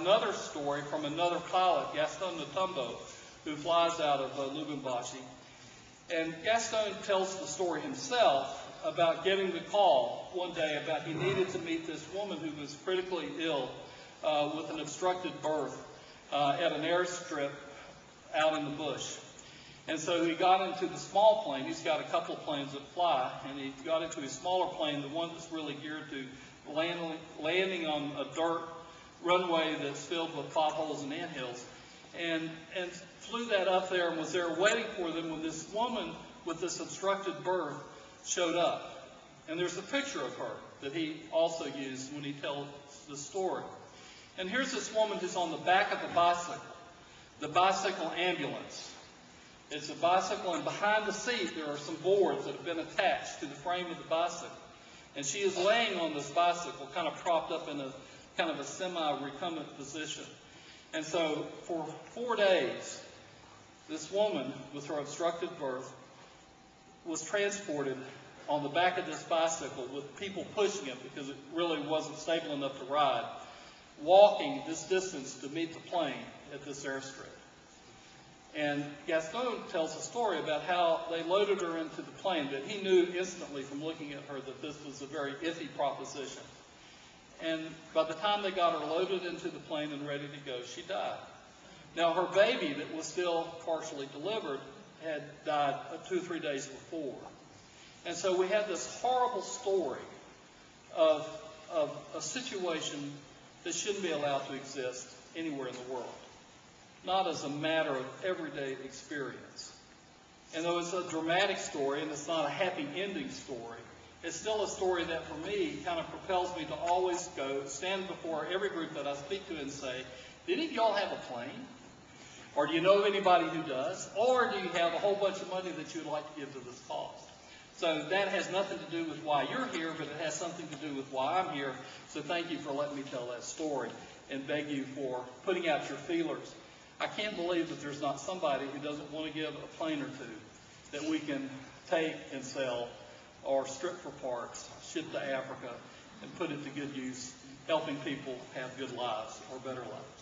Another story from another pilot, Gaston Natumbo, who flies out of Lubumbashi. And Gaston tells the story himself about getting the call one day about he needed to meet this woman who was critically ill with an obstructed berth at an airstrip out in the bush. And so he got into the small plane. He's got a couple of planes that fly, and he got into his smaller plane, the one that's really geared to landing on a dirt runway that's filled with potholes and anthills, and flew that up there and was there waiting for them when this woman with this obstructed berth showed up. And there's a picture of her that he also used when he tells the story. And here's this woman who's on the back of the bicycle ambulance. It's a bicycle, and behind the seat there are some boards that have been attached to the frame of the bicycle. And she is laying on this bicycle, kind of propped up in a kind of a semi-recumbent position. And so for 4 days, this woman with her obstructed berth was transported on the back of this bicycle with people pushing it because it really wasn't stable enough to ride, walking this distance to meet the plane at this airstrip. And Gaston tells a story about how they loaded her into the plane, that he knew instantly from looking at her that this was a very iffy proposition. And by the time they got her loaded into the plane and ready to go, she died. Now, her baby that was still partially delivered had died 2 or 3 days before. And so we had this horrible story of a situation that shouldn't be allowed to exist anywhere in the world, not as a matter of everyday experience. And though it's a dramatic story and it's not a happy ending story, it's still a story that for me kind of propels me to always go stand before every group that I speak to and say, did any of y'all have a plane? Or do you know of anybody who does? Or do you have a whole bunch of money that you would like to give to this cause? So that has nothing to do with why you're here, but it has something to do with why I'm here. So thank you for letting me tell that story and beg you for putting out your feelers. I can't believe that there's not somebody who doesn't want to give a plane or two that we can take and sell or strip for parts, ship to Africa, and put it to good use, helping people have good lives or better lives.